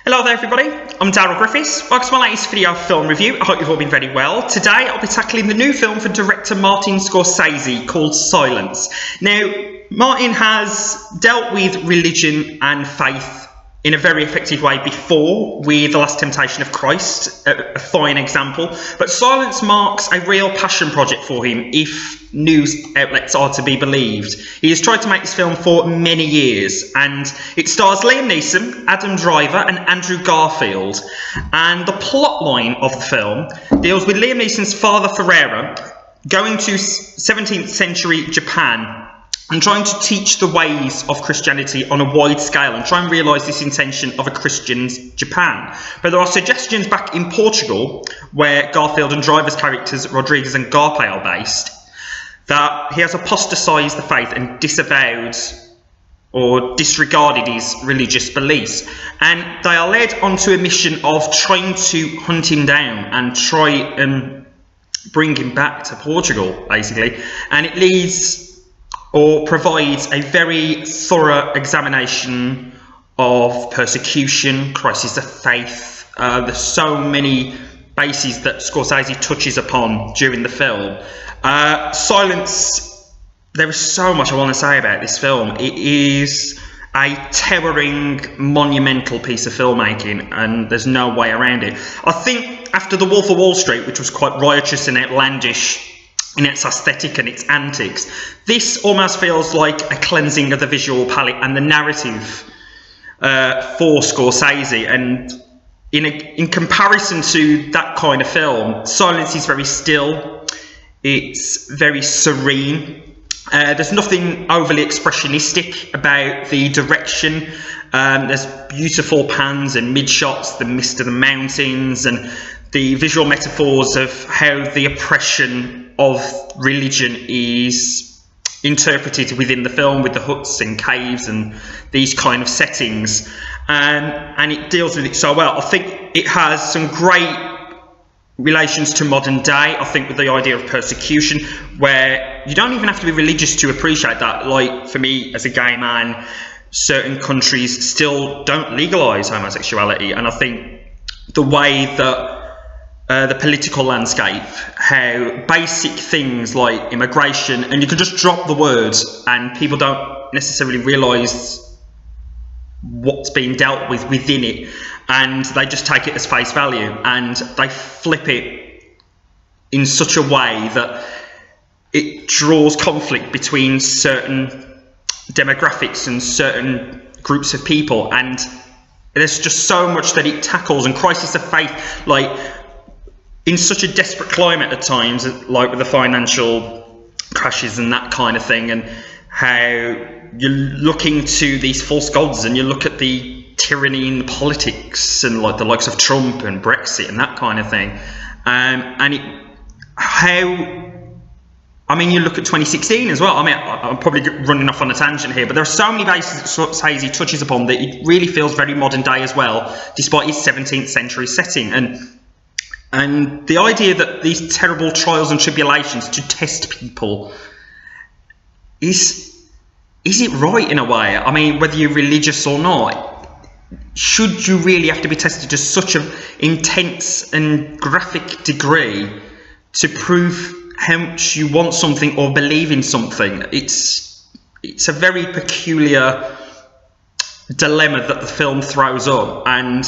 Hello there everybody, I'm Darryl Griffiths. Welcome to my latest video film review. I hope you've all been very well. Today I'll be tackling the new film from director Martin Scorsese called Silence. Now, Martin has dealt with religion and faith in a very effective way before with The Last Temptation of Christ, a fine example. But Silence marks a real passion project for him, if news outlets are to be believed. He has tried to make this film for many years, and it stars Liam Neeson, Adam Driver and Andrew Garfield. And the plot line of the film deals with Liam Neeson's father Ferreira going to 17th century Japan and trying to teach the ways of Christianity on a wide scale and try and realise this intention of a Christian's Japan. But there are suggestions back in Portugal, where Garfield and Driver's characters, Rodriguez and Garpe, are based, that he has apostatized the faith and disavowed or disregarded his religious beliefs. And they are led onto a mission of trying to hunt him down and try and bring him back to Portugal, basically. And it leads or provides a very thorough examination of persecution, crisis of faith. There's so many bases that Scorsese touches upon during the film. Silence, there is so much I want to say about this film. It is a towering, monumental piece of filmmaking, and there's no way around it. I think after The Wolf of Wall Street, which was quite riotous and outlandish in its aesthetic and its antics, this almost feels like a cleansing of the visual palette and the narrative for Scorsese. And in comparison to that kind of film, Silence is very still, it's very serene. There's nothing overly expressionistic about the direction. There's beautiful pans and mid-shots, the mist of the mountains, and the visual metaphors of how the oppression of religion is interpreted within the film, with the huts and caves and these kind of settings, and it deals with it so well. I think it has some great relations to modern day. I think with the idea of persecution, where you don't even have to be religious to appreciate that. Like, for me as a gay man, certain countries still don't legalise homosexuality, and I think the way that the political landscape, how basic things like immigration, and you can just drop the words and people don't necessarily realise what's being dealt with within it, and they just take it as face value and they flip it in such a way that it draws conflict between certain demographics and certain groups of people. And there's just so much that it tackles, and crisis of faith, like in such a desperate climate at times, like with the financial crashes and that kind of thing, and how you're looking to these false gods and you look at the tyranny in politics and like the likes of Trump and Brexit and that kind of thing. And you look at 2016 as well. I mean, I'm probably running off on a tangent here, but there are so many bases that Scorsese touches upon that it really feels very modern day as well, despite his 17th century setting. And the idea that these terrible trials and tribulations to test people, is it right in a way? I mean, whether you're religious or not, should you really have to be tested to such an intense and graphic degree to prove how much you want something or believe in something? It's a very peculiar dilemma that the film throws up, and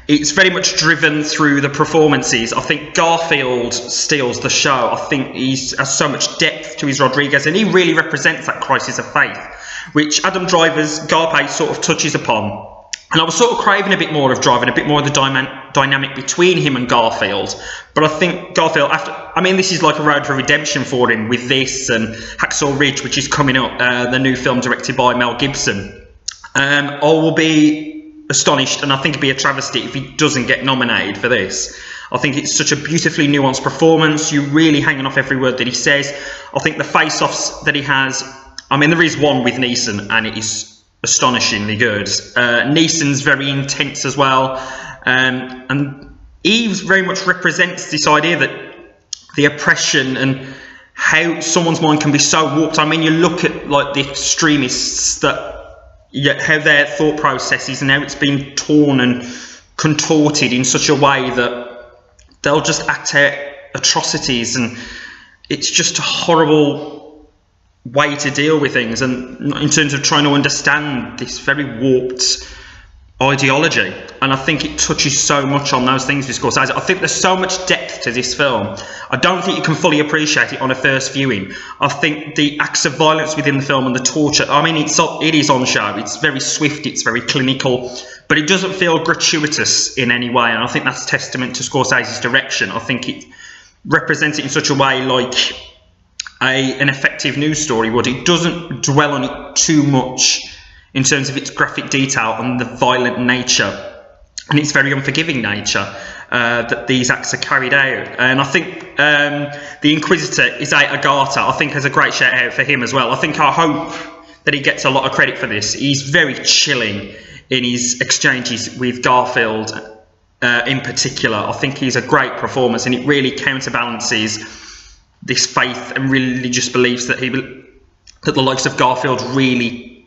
it's very much driven through the performances. I think Garfield steals the show. I think he has so much depth to his Rodriguez, and he really represents that crisis of faith, which Adam Driver's Garpe sort of touches upon. And I was sort of craving a bit more of Driver and a bit more of the dynamic between him and Garfield. But I think Garfield, this is like a road for redemption for him with this and Hacksaw Ridge, which is coming up, the new film directed by Mel Gibson. I will be astonished, and I think it'd be a travesty if he doesn't get nominated for this. I think it's such a beautifully nuanced performance. You're really hanging off every word that he says. I think the face-offs that he has, there is one with Neeson, and it is astonishingly good. Neeson's very intense as well, and he very much represents this idea that the oppression and how someone's mind can be so warped. You look at like the extremists, that how their thought processes and how it's been torn and contorted in such a way that they'll just act out atrocities, and it's just a horrible way to deal with things, and in terms of trying to understand this very warped ideology. And I think it touches so much on those things with Scorsese. I think there's so much depth to this film. I don't think you can fully appreciate it on a first viewing. I think the acts of violence within the film and the torture, I mean, it is on show. It's very swift, it's very clinical, but it doesn't feel gratuitous in any way, and I think that's testament to Scorsese's direction. I think it represents it in such a way like an effective news story would. It doesn't dwell on it too much in terms of its graphic detail and the violent nature and its very unforgiving nature that these acts are carried out. And I think the Inquisitor, Isai Agata, I think has a great shout out for him as well. I hope that he gets a lot of credit for this. He's very chilling in his exchanges with Garfield in particular. I think he's a great performance, and it really counterbalances this faith and religious beliefs that the likes of Garfield really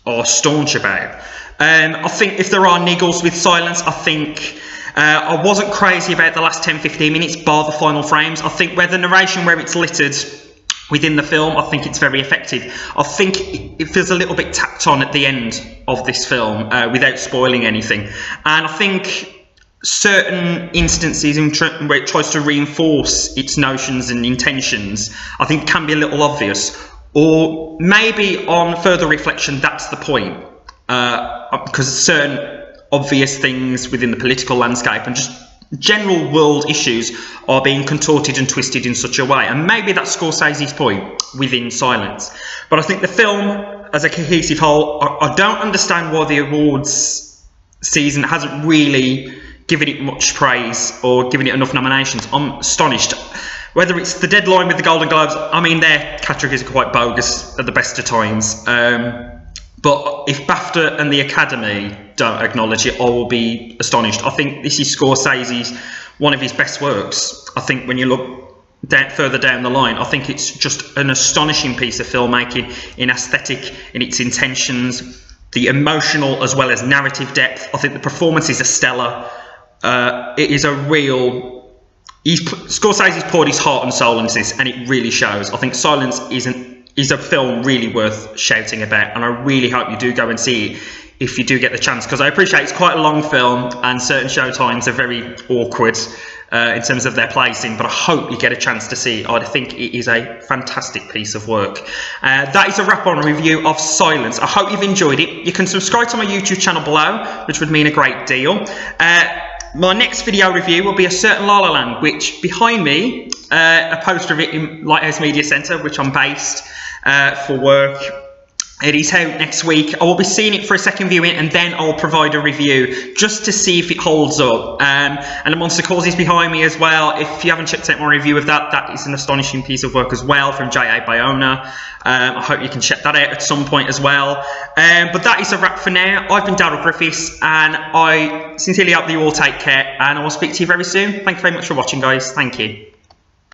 are staunch about. I think if there are niggles with silence, I think I wasn't crazy about the last 10-15 minutes, bar the final frames. I think where the narration, where it's littered within the film, I think it's very effective. I think it feels a little bit tacked on at the end of this film without spoiling anything. And I think certain instances where it tries to reinforce its notions and intentions, I think can be a little obvious. Or maybe on further reflection, that's the point. Because certain obvious things within the political landscape and just general world issues are being contorted and twisted in such a way. And maybe that's Scorsese's point within silence. But I think the film, as a cohesive whole, I don't understand why the awards season hasn't really given it much praise or given it enough nominations. I'm astonished. Whether it's the deadline with the Golden Globes, I mean, their categories are quite bogus at the best of times. But if BAFTA and the Academy don't acknowledge it, I will be astonished. I think this is Scorsese's, one of his best works. I think when you look further down the line, I think it's just an astonishing piece of filmmaking in aesthetic, in its intentions, the emotional as well as narrative depth. I think the performances are stellar. It is a real... Scorsese's poured his heart and soul into this, and it really shows. I think Silence is a film really worth shouting about, and I really hope you do go and see it if you do get the chance, because I appreciate it's quite a long film and certain show times are very awkward in terms of their placing, but I hope you get a chance to see it. I think it is a fantastic piece of work. That is a wrap on a review of Silence. I hope you've enjoyed it. You can subscribe to my YouTube channel below, which would mean a great deal. My next video review will be a certain La La Land, which behind me, a poster of it in Lighthouse Media Centre, which I'm based for work. It is out next week. I will be seeing it for a second viewing, and then I'll provide a review just to see if it holds up. And Monster Calls is behind me as well. If you haven't checked out my review of that, that is an astonishing piece of work as well from J.A. Bayona. I hope you can check that out at some point as well. But that is a wrap for now. I've been Darryl Griffiths, and I sincerely hope that you all take care, and I will speak to you very soon. Thank you very much for watching, guys. Thank you.